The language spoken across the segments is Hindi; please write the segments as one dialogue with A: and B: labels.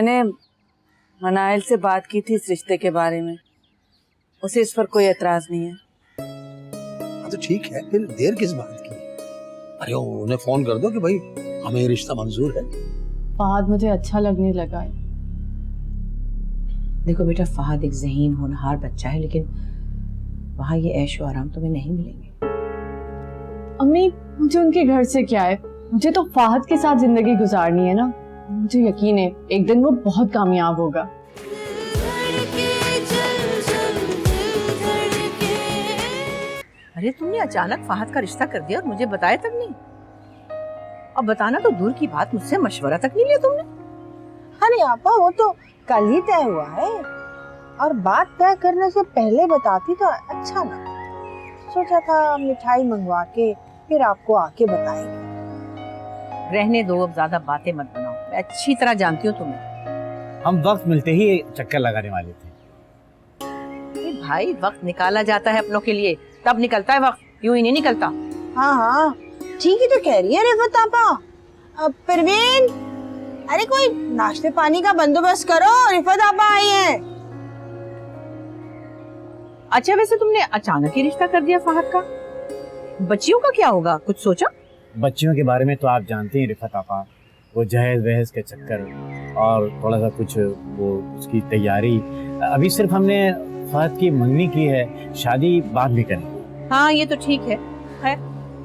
A: मैंने मनाइल से बात की थी इस रिश्ते के बारे में, उसे इस पर कोई एतराज नहीं है।
B: तो ठीक है, फिर देर किस बात की? अरे उन्हें फोन कर दो कि भाई हमें ये रिश्ता मंजूर है।
C: फहद मुझे अच्छा लगने लगा है।
D: देखो बेटा, फहद एक ज़हीन होनहार बच्चा है, लेकिन वहाँ ये ऐशो आराम तुम्हें नहीं मिलेंगे।
C: अम्मी, मुझे उनके घर से क्या है, मुझे तो फहद के साथ जिंदगी गुजारनी है ना। मुझे यकीन है एक दिन वो बहुत कामयाब होगा।
D: अरे तुमने अचानक फहद का रिश्ता कर दिया और मुझे बताया तक नहीं। अब बताना तो दूर की बात, मुझसे मशवरा तक नहीं लिया तुमने।
E: अरे आपा, वो तो कल ही तय हुआ है, और बात तय करने से पहले बताती तो अच्छा ना। सोचा था मिठाई मंगवा के फिर आपको आके बताएंगे।
D: रहने दो, अब ज्यादा बातें मत बनाओ, मैं अच्छी तरह जानती हूँ तुम्हें।
F: हम वक्त मिलते ही चक्कर लगाने वाले थे।
D: भाई, वक्त निकाला जाता है अपनों के लिए, तब निकलता है वक्त, यूं ही नहीं निकलता।
E: हाँ हाँ, ठीक ही तो कह रही है रिफत आपा। अब परवीन, अरे कोई नाश्ते पानी का बंदोबस्त करो, रिफत आपा आई है।
D: अच्छा, वैसे तुमने अचानक ही रिश्ता कर दिया फहद का, बच्चियों का क्या होगा, कुछ सोचा?
F: बच्चियों के बारे में तो आप जानते हैं रिफत आपा, वो जहेज वहेज के चक्कर और थोड़ा सा कुछ वो उसकी तैयारी। अभी सिर्फ हमने फहद की मंगनी की है, शादी बाद भी करेंगे।
D: हाँ ये तो ठीक है। खैर,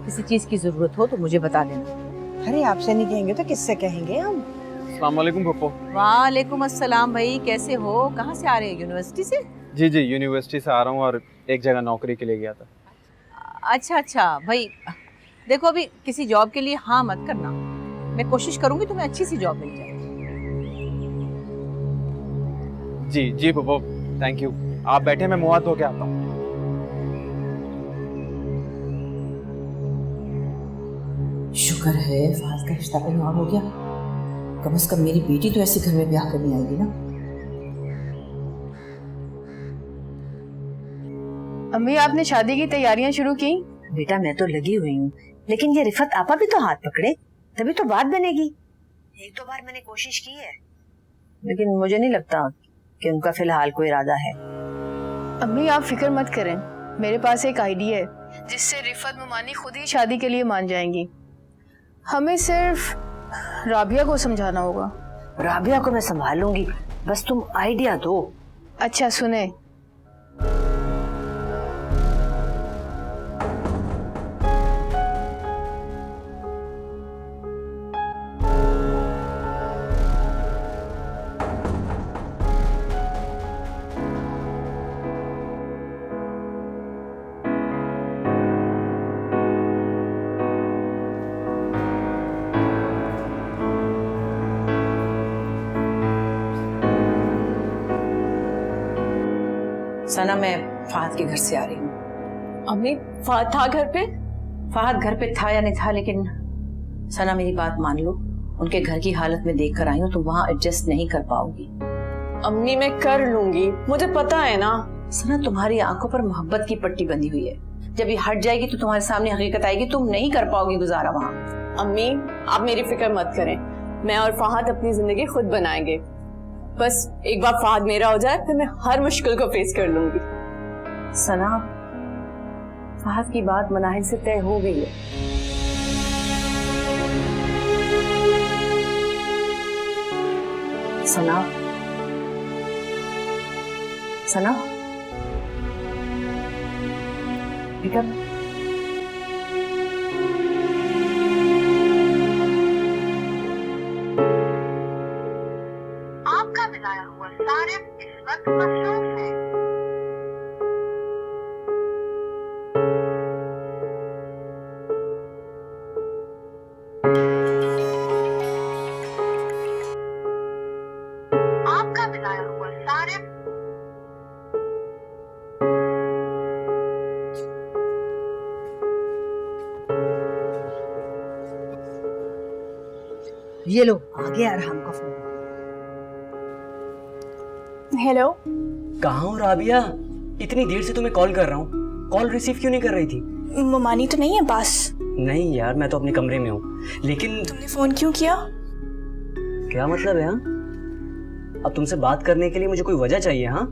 D: किसी चीज की जरूरत हो तो मुझे बता देना।
E: अरे आपसे नहीं कहेंगे तो किससे कहेंगे हम।
G: अस्सलाम वालेकुम पप्पो।
D: वालेकुम अस्सलाम भाई, कैसे हो? कहाँ से आ रहे हैं, यूनिवर्सिटी से?
G: जी जी, यूनिवर्सिटी से आ रहा हूँ और एक जगह नौकरी के लिए गया था।
D: अच्छा अच्छा भाई, देखो अभी किसी जॉब के लिए हाँ मत करना, मैं कोशिश करूंगी तुम्हें अच्छी सी जॉब मिल जाए।
G: जी जी पप्पो, थैंक यू। आप बैठे, मैं मुंह हाथ धो के आता हूँ।
D: शुक्र है फहद का रिश्ता कहीं और हो गया, कम से कम मेरी बेटी तो ऐसे घर में ब्याह करने आएगी ना।
C: अम्मी, आपने शादी की तैयारियां शुरू की?
D: बेटा मैं तो लगी हुई हूँ, लेकिन ये रिफत आपा भी तो हाथ पकड़े, तभी तो बात बनेगी। एक दो बार मैंने कोशिश की है, लेकिन मुझे नहीं लगता कि उनका फिलहाल कोई इरादा है।
C: अम्मी आप फिक्र मत करें, मेरे पास एक आइडिया है जिससे रिफत मुमानी खुद ही शादी के लिए मान जाएंगी। हमें सिर्फ राबिया को समझाना होगा।
D: राबिया को मैं संभाल लूंगी, बस तुम आइडिया दो।
C: अच्छा सुने,
D: सना, मैं फहद के घर से आ रही हूँ।
C: अम्मी फहद था घर पे?
D: फहद घर पे था या नहीं था, लेकिन सना मेरी बात मान लो, उनके घर की हालत में देख कर आई हूँ, तुम वहाँ एडजस्ट नहीं कर पाओगी।
C: अम्मी मैं कर लूंगी, मुझे पता है ना।
D: सना, तुम्हारी आंखों पर मोहब्बत की पट्टी बंधी हुई है, जब ये हट जाएगी तो तुम्हारे सामने हकीकत आएगी, तुम नहीं कर पाओगी गुजारा वहाँ।
C: अम्मी आप मेरी फिक्र मत करें, मैं और फहद अपनी जिंदगी खुद बनाएंगे। बस एक बार फहद मेरा हो जाए, फिर मैं हर मुश्किल को फेस कर लूंगी।
D: सना, फहद की बात मनाहिल से तय हो गई है। सना, सना बेटा,
H: आपका मिलाया हुआ सारिफ इस वक्त मसरूफ है। आपका मिलाया हुआ सारिफ
D: ये लो आ गया अरहम का फोन।
C: हेलो,
I: कहाँ हो राबिया? इतनी देर से तुम्हें कॉल कर रहा हूँ, कॉल रिसीव क्यों नहीं कर रही थी?
J: ममानी तो नहीं है पास?
I: नहीं यार, मैं तो अपने कमरे में हूँ। लेकिन
J: तुमने फोन क्यों किया?
I: क्या मतलब है? अब तुमसे बात करने के लिए मुझे कोई वजह चाहिए। हाँ,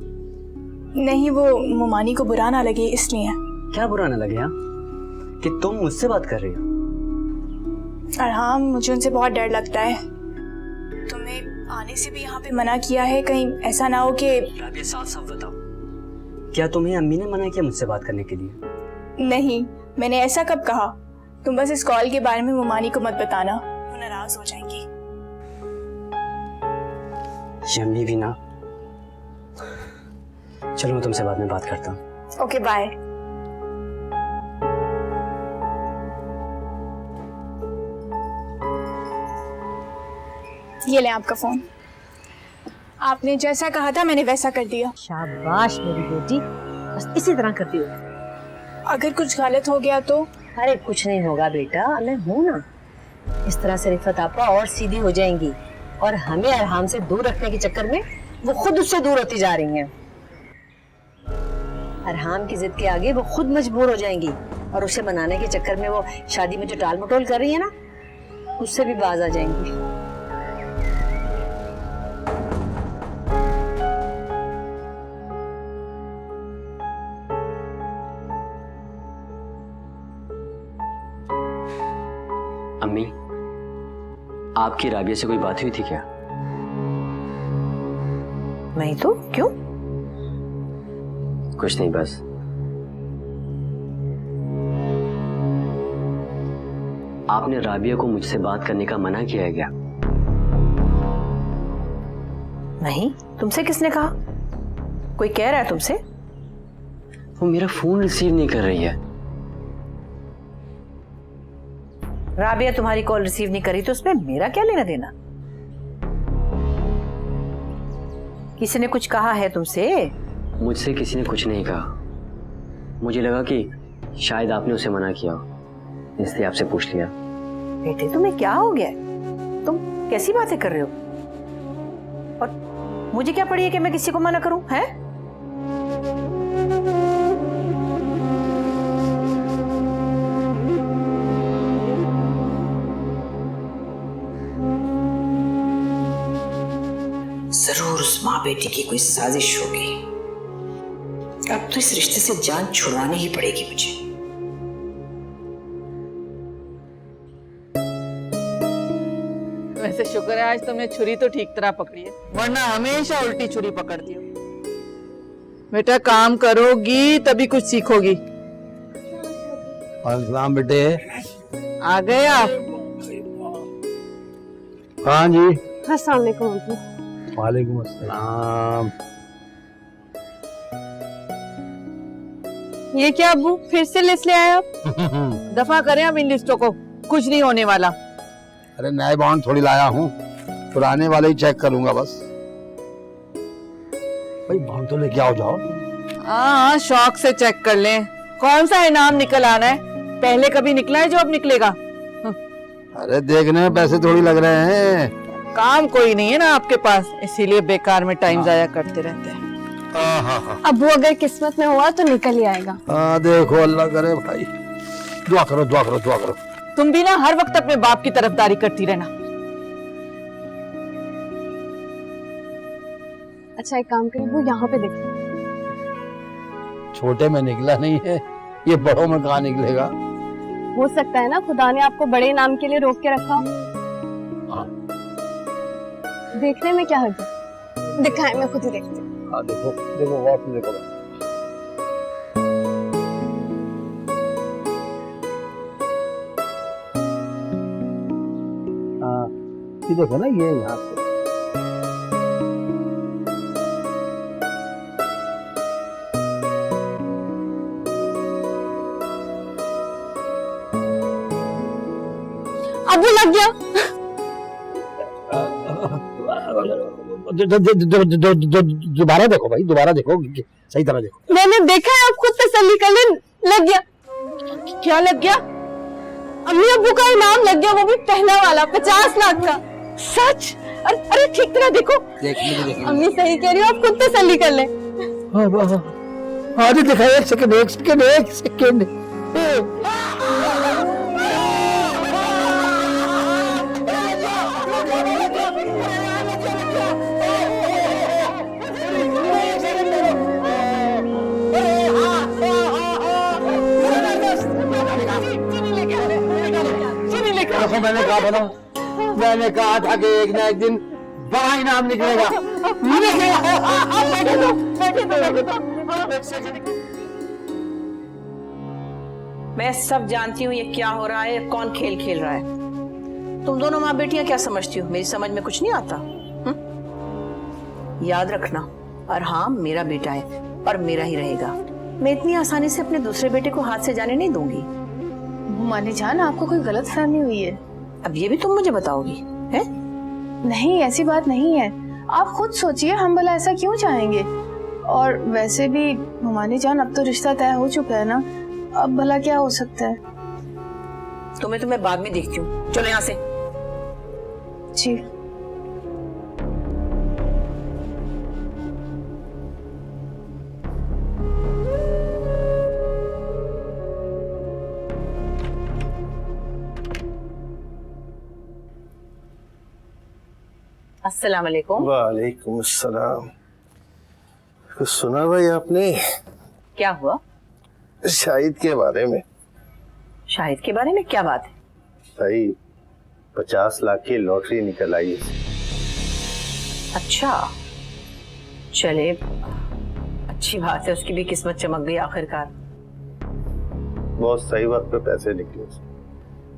J: नहीं, वो मुमानी को बुरा ना लगे इसलिए।
I: क्या बुरा ना लगे? हाँ, कि तुम मुझसे बात कर रही हो?
J: और हाँ, मुझे उनसे बहुत डर लगता है। तुम्हें आने से भी यहाँ पे मना किया है, कहीं ऐसा ना हो कि।
I: राबिया, साफ साफ बताओ, क्या तुम्हें अम्मी ने मना किया मुझसे बात करने के लिए?
J: नहीं, मैंने ऐसा कब कहा? तुम बस इस कॉल के बारे में मुमानी को मत बताना, वो नाराज हो जाएंगी।
I: अम्मी भी ना। चलो मैं तुमसे बाद में बात करता हूँ।
J: Okay, bye. ये ले आपका फोन। आपने जैसा कहा था मैंने वैसा कर दिया।
D: शाबाश मेरी बेटी, बस इसी तरह करती हो।
J: अगर कुछ गलत हो गया तो?
D: अरे कुछ नहीं होगा बेटा, मैं हूँ ना। इस तरह से रिफत आपा और सीधी हो जाएंगी और हमें अरहाम से दूर रखने के चक्कर में वो खुद उससे दूर होती जा रही हैं। अरहाम की जिद के आगे वो खुद मजबूर हो जाएंगी और उसे मनाने के चक्कर में वो शादी में जो टाल मटोल कर रही है ना, उससे भी बाज आ जाएंगी।
I: अम्मी, आपकी राबिया से कोई बात हुई थी क्या?
D: नहीं तो क्यों?
I: कुछ नहीं, बस आपने राबिया को मुझसे बात करने का मना किया है क्या?
D: नहीं, तुमसे किसने कहा? कोई कह रहा है तुमसे?
I: वो मेरा फोन रिसीव नहीं कर रही है।
D: राबिया तुम्हारी कॉल रिसीव नहीं करी तो उसमें मेरा क्या लेना देना? किसी ने कुछ कहा है तुमसे?
I: मुझसे किसी ने कुछ नहीं कहा। मुझे लगा कि शायद आपने उसे मना किया हो, इसलिए आपसे पूछ लिया।
D: बेटे तुम्हें क्या हो गया? तुम कैसी बातें कर रहे हो? और मुझे क्या पड़ी है कि मैं किसी को मना करूं? हैं?
K: जरूर उस माँ बेटी की कोई साजिश होगी। अब तो इस रिश्ते से जान छुड़वानी ही पड़ेगी मुझे।
A: वैसे शुक्र है आज तुमने छुरी तो ठीक तरह पकड़ी है, वरना हमेशा उल्टी छुरी पकड़ती हो। बेटा काम करोगी तभी कुछ सीखोगी।
B: अस्सलाम बेटे।
A: आ गए आप?
B: हाँ जी।
E: अस्सलाम वालेकुम।
B: वालेकुम अस्सलाम।
A: ये क्या अब्बू, फिर से लिस्ट ले आए आप? दफा करें अब इन लिस्टों को, कुछ नहीं होने वाला।
B: अरे नए बॉन्ड थोड़ी लाया हूँ, पुराने वाले ही चेक करूंगा बस। भाई बॉन्ड तो लेके आओ जाओ।
A: हाँ, शौक से चेक कर लें कौन सा इनाम निकल आना है। पहले कभी निकला है जो अब निकलेगा?
B: अरे देखने में पैसे थोड़ी लग रहे हैं।
A: काम कोई नहीं है ना आपके पास, इसीलिए बेकार में टाइम जाया करते रहते हैं।
C: अब्बू अगर किस्मत में हुआ तो निकल ही आएगा।
B: हाँ देखो, अल्लाह करे भाई। दुआ करो दुआ करो दुआ करो।
A: तुम भी ना हर वक्त अपने बाप की तरफदारी करती रहना।
C: अच्छा एक काम करिए, वो यहाँ पे देखो।
B: छोटे में निकला नहीं है, ये बड़ों में कहाँ निकलेगा?
C: हो सकता है ना खुदा ने आपको बड़े नाम के लिए रोक के रखा।
B: हाँ।
C: देखने में क्या हर्ज है? दिखाएं, मैं खुद ही देखती हूँ।
B: हाँ देखो देखो, गौर से देखो। हाँ ये देखो ना, ये यहाँ पे।
C: अब्बू लग गया।
B: दोबारा देखो भाई, दोबारा देखो, सही तरह देखो।
C: मैंने देखा है, आप खुद तसल्ली कर लें। लग गया।
A: क्या लग गया?
C: अम्मी अब्बू का इनाम लग गया, वो भी पहला वाला 50 लाख का।
A: सच? अरे ठीक तरह देखो।
C: अम्मी सही कह रही हो, आप खुद तसल्ली कर लें।
B: हाँ दिखाई, एक सेकंड एक सेकंड एक सेकंड।
F: देखो मैंने कहा था ना, मैंने कहा था कि एक ना एक दिन बड़ा इनाम निकलेगा।
K: मैं सब जानती हूँ ये क्या हो रहा है, कौन खेल खेल रहा है। तुम दोनों माँ बेटियां क्या समझती हो, मेरी समझ में कुछ नहीं आता। याद रखना, अरहाम मेरा बेटा है और मेरा ही रहेगा। मैं इतनी आसानी से अपने दूसरे बेटे को हाथ से जाने नहीं दूंगी।
C: माने जान, आपको कोई गलत फहमी हुई है।
K: अब ये भी तुम मुझे बताओगी है?
C: नहीं, ऐसी बात नहीं है। आप खुद सोचिए, हम भला ऐसा क्यों चाहेंगे। और वैसे भी माने जान, अब तो रिश्ता तय हो चुका है ना, अब भला क्या हो सकता है।
K: तुम्हें बाद में देखती हूँ, चलो यहाँ से।
C: जी।
K: अस्सलाम वालेकुम।
B: वालेकुम अस्सलाम। कुछ सुना भाई आपने?
K: क्या हुआ?
B: शाहिद के बारे में।
K: शाहिद के बारे में क्या बात है?
B: भाई 50 लाख की लॉटरी निकल आई।
K: अच्छा, चले अच्छी बात है, उसकी भी किस्मत चमक गई आखिरकार।
B: बहुत सही वक्त पे पैसे निकले।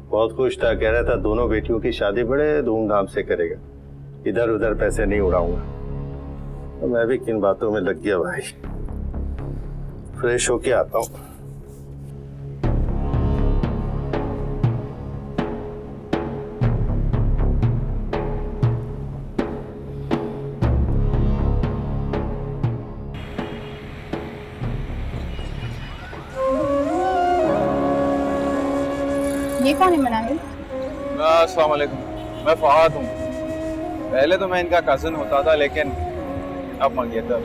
B: बहुत खुश था, कह रहा था दोनों बेटियों की शादी बड़े धूमधाम से करेगा, इधर उधर पैसे नहीं उड़ाऊंगा। तो मैं भी किन बातों में लग गया भाई। फ्रेश होके आता हूँ।
J: ये कौन है मनाहिल?
G: अस्सलाम वालेकुम, मैं फहाद हूँ। पहले तो मैं इनका कजिन होता था, लेकिन अब मंगेतर।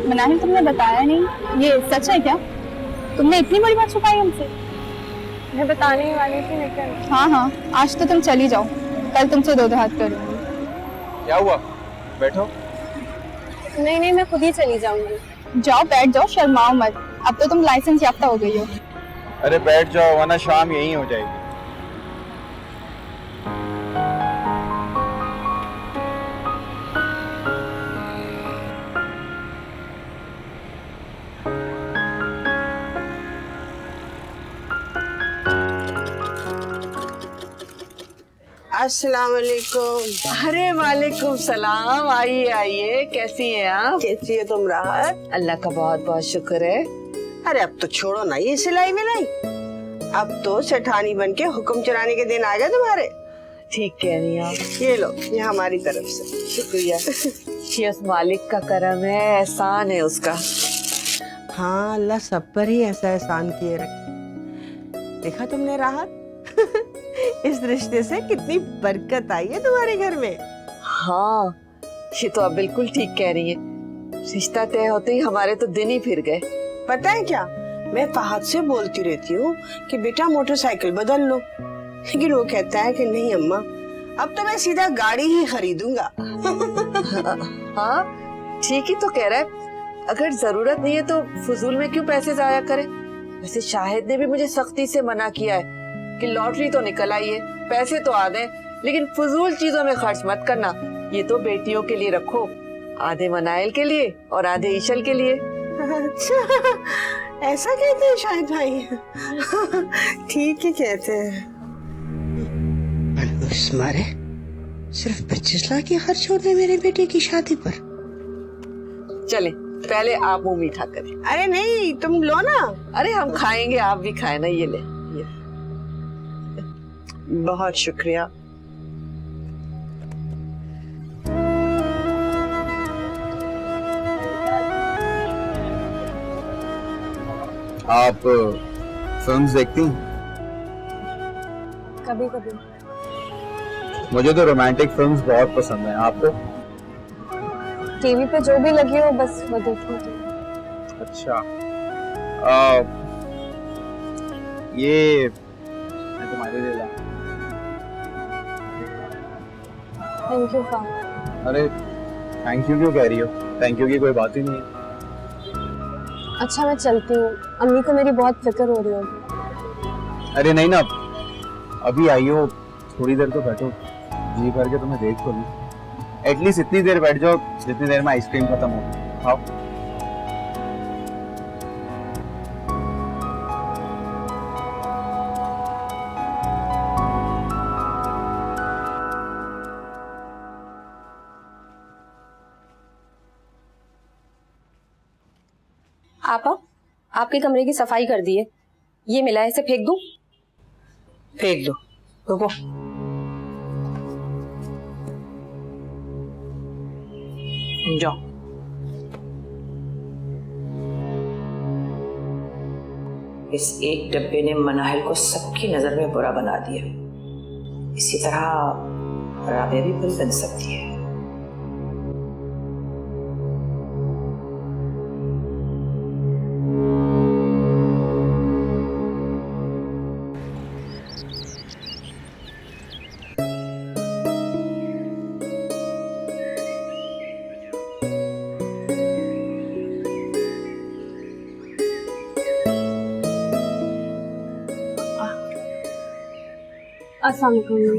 J: मनाहिल, तुमने बताया नहीं, ये सच है क्या? तुमने इतनी बड़ी बात छुपाई हमसे? मैं बताने ही वाली थी, लेकिन हाँ, आज तो तुम चली जाओ, कल तुमसे दो हाथ करूंगी।
G: क्या हुआ? बैठो।
J: नहीं, मैं खुद ही चली जाऊंगी। जाओ, बैठ जाओ, शर्माओ मत। अब तो तुम लाइसेंस याफ्ता हो गई हो।
G: अरे बैठ जाओ, वरना शाम यहीं हो जाएगी।
E: अस्सलाम वालेकुम।
K: अरे वालेकुम सलाम। आइए आइए, कैसी हैं आप?
E: कैसी है तुम राहत?
K: अल्लाह का बहुत बहुत शुक्र है।
E: अरे अब तो छोड़ो ना ये सिलाई मिलाई, अब तो सेठानी बन के हुक्म चलाने के दिन आ गए तुम्हारे।
K: ठीक कह रही हैं आप।
E: ये लो, ये हमारी तरफ से शुक्रिया।
K: ये उस मालिक का करम है, एहसान है उसका।
E: हाँ, अल्लाह सब पर ही ऐसा एहसान किए रखे। देखा तुमने राहत, इस रिश्ते से कितनी बरकत आई है तुम्हारे घर में।
K: हाँ, ये तो आप बिल्कुल ठीक कह रही हैं। रिश्ता तय होते ही हमारे तो दिन ही फिर गए।
E: पता है क्या, मैं फहद से बोलती रहती हूँ कि बेटा मोटरसाइकिल बदल लो, लेकिन वो कहता है कि नहीं अम्मा, अब तो मैं सीधा गाड़ी ही खरीदूंगा।
K: हाँ, ठीक ही तो कह रहा है। अगर जरूरत नहीं है तो फजूल में क्यों पैसे जाया करें। वैसे शाहिद ने भी मुझे सख्ती से मना किया है कि लॉटरी तो निकल आई है, पैसे तो आ गए, लेकिन फजूल चीजों में खर्च मत करना। ये तो बेटियों के लिए रखो, आधे मनाइल के लिए और आधे ईशल के लिए।
E: अच्छा, ऐसा कहते हैं शाहिद भाई? ठीक ही कहते हैं। मारे सिर्फ 25 लाख ही खर्च हो रहे मेरे बेटे की शादी पर।
K: चले, पहले आप मुंह मीठा करें।
E: अरे नहीं, तुम लो ना।
K: अरे हम खाएंगे, आप भी खाए ना। ये ले, ये।
E: बहुत शुक्रिया।
G: आप फिल्म्स देखती हैं?
J: कभी कभी।
G: मुझे तो रोमांटिक फिल्म्स बहुत पसंद हैं। आपको?
J: टीवी पे जो भी लगी हो बस वो देखती हूँ।
G: अच्छा, ये मैं तुम्हारे लिए लाया।
J: Thank you father.
G: अरे थैंक यू क्यों कह रही हो? थैंक यू की कोई बात ही नहीं है।
J: अच्छा, मैं चलती हूँ, अम्मी को मेरी बहुत फिक्र हो रही होगी।
G: अरे नहीं ना, अभी आई हो, थोड़ी देर तो बैठो, जी भर के तुम्हें देख तो लूं। एटलीस्ट इतनी देर बैठ जाओ जितनी देर में आइसक्रीम खत्म हो। आओ।
L: आपा, आपके कमरे की सफाई कर दी है, ये मिला है, इसे फेंक दूं?
D: फेंक दो। रुको, जाओ। इस एक डब्बे ने मनाहिल को सबकी नजर में बुरा बना दिया। इसी तरह राबिया भी बुरी बन सकती है।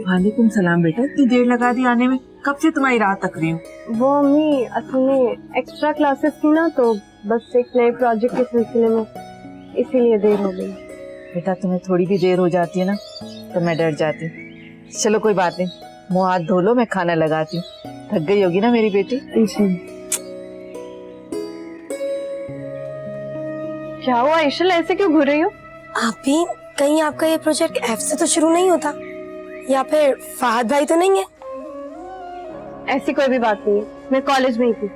K: वालेकुम सलाम बेटा, इतनी देर लगा दी आने में, कब से तुम्हारी राह तक रही हूँ।
J: वो अम्मी असल में एक्स्ट्रा क्लासेस थी ना, तो बस एक नए प्रोजेक्ट के सिलसिले में, इसीलिए देर हो गई।
K: बेटा तुम्हें थोड़ी भी देर हो जाती है ना तो मैं डर जाती हूँ। चलो कोई बात नहीं, मुँह हाथ धो लो, मैं खाना लगाती हूँ। थक गई होगी ना मेरी बेटी।
J: क्या हुआ इशल, ऐसे क्यों घूर रही हो?
L: आप भी कहीं आपका ये प्रोजेक्ट एफ से तो शुरू नहीं होता, या फिर फहद भाई तो नहीं है?
J: ऐसी कोई भी बात नहीं है, मैं कॉलेज में ही थी।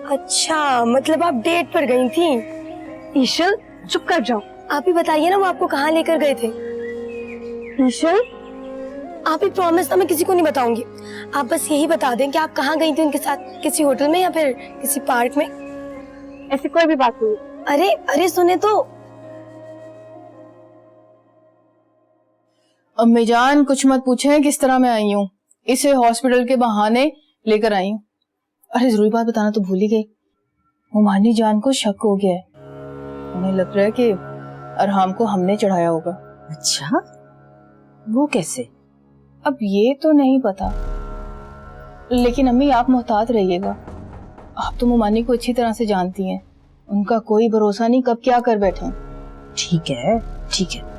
L: अच्छा, मतलब आप डेट पर गई थी?
J: ईशल चुप कर जाओ।
L: आप ही बताइए ना, वो आपको कहाँ लेकर गए थे?
J: ईशल,
L: आप ही प्रॉमिस ना, मैं किसी को नहीं बताऊंगी। आप बस यही बता दें कि आप कहाँ गई थी उनके साथ, किसी होटल में या फिर किसी पार्क में?
J: ऐसी कोई भी बात नहीं।
L: अरे अरे सुने तो।
C: अम्मी जान कुछ मत पूछे किस तरह मैं आई हूँ, इसे हॉस्पिटल के बहाने लेकर आई हूँ। अरे जरूरी बात बताना तो भूल ही गई, हुमानी जान को शक हो गया है। उन्हें लग रहा है कि अरहाम को हमने चढ़ाया होगा।
D: अच्छा, वो कैसे?
C: अब ये तो नहीं पता, लेकिन अम्मी आप मोहतात रहिएगा। आप तो मुमानी को अच्छी तरह से जानती हैं, उनका कोई भरोसा नहीं कब क्या कर बैठे।
D: ठीक है ठीक है।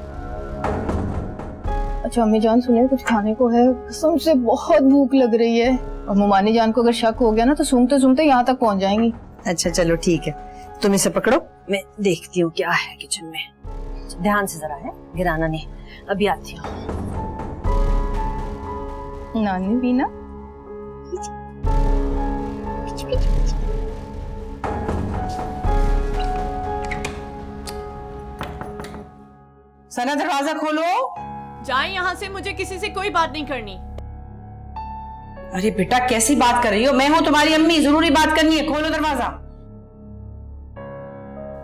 C: अच्छा अम्मी जान सुनिए, कुछ खाने को है, कसम से बहुत भूख लग रही है। और मुमानी जान को अगर शक हो गया ना तो सूंघते सूंघते यहाँ तक पहुँच जाएंगी।
D: अच्छा चलो ठीक है, तुम इसे पकड़ो, मैं देखती हूँ क्या है किचन में। ध्यान से जरा है, गिराना नहीं। अभी आती हूँ।
C: नानी बीना,
K: सना दरवाजा खोलो।
A: जाए यहाँ से, मुझे किसी से कोई बात नहीं करनी।
K: अरे बेटा कैसी बात कर रही हो, मैं हूँ तुम्हारी अम्मी, जरूरी बात करनी है, खोलो दरवाजा।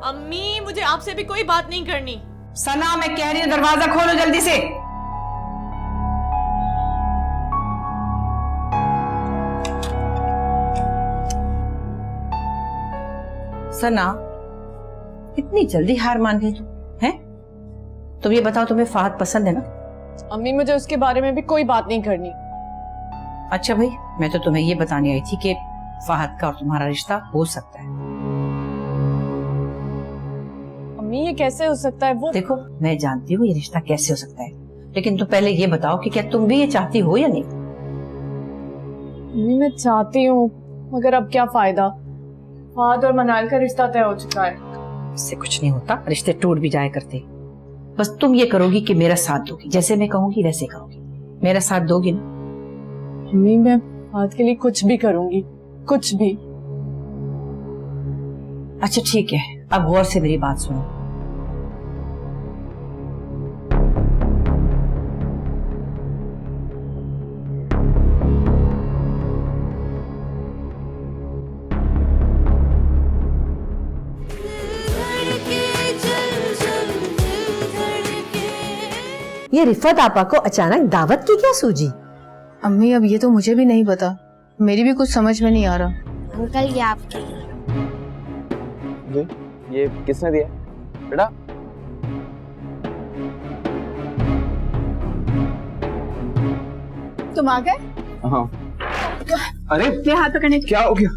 A: अम्मी मुझे आपसे भी कोई बात नहीं करनी।
K: सना मैं कह रही हूँ दरवाजा खोलो जल्दी से। सना इतनी जल्दी हार मान गई तू हैं? तुम ये बताओ, तुम्हें फहद पसंद है ना?
A: अम्मी मुझे उसके बारे में भी कोई बात नहीं करनी।
K: अच्छा भाई, मैं तो तुम्हें ये बताने आई थी कि फहद का और तुम्हारा रिश्ता हो सकता है।
A: अम्मी ये कैसे हो सकता है? वो
K: देखो मैं जानती हूँ ये रिश्ता कैसे हो सकता है, लेकिन तुम पहले ये बताओ कि क्या तुम भी ये चाहती हो या नहीं?
A: अम्मी मैं चाहती हूँ, मगर अब क्या फायदा, फहद और मनाल का रिश्ता तय हो चुका है।
K: इससे कुछ नहीं होता, रिश्ते टूट भी जाया करते। बस तुम ये करोगी कि मेरा साथ दोगी, जैसे मैं कहूंगी वैसे करोगी। मेरा साथ दोगी ना?
A: अम्मी मैं फहद के लिए कुछ भी करूंगी, कुछ भी।
K: अच्छा ठीक है, अब गौर से मेरी बात सुनो।
D: ये रिफत आपा को अचानक दावत की क्या सूझी?
C: अम्मी अब ये तो मुझे भी नहीं पता, मेरी भी कुछ समझ में नहीं आ रहा।
L: अंकल ये आपके।
G: ये किसने दिया बेटा?
C: तुम आ गए?
G: हाँ। अरे
J: ये हाथ पकड़ने
G: क्या हो गया?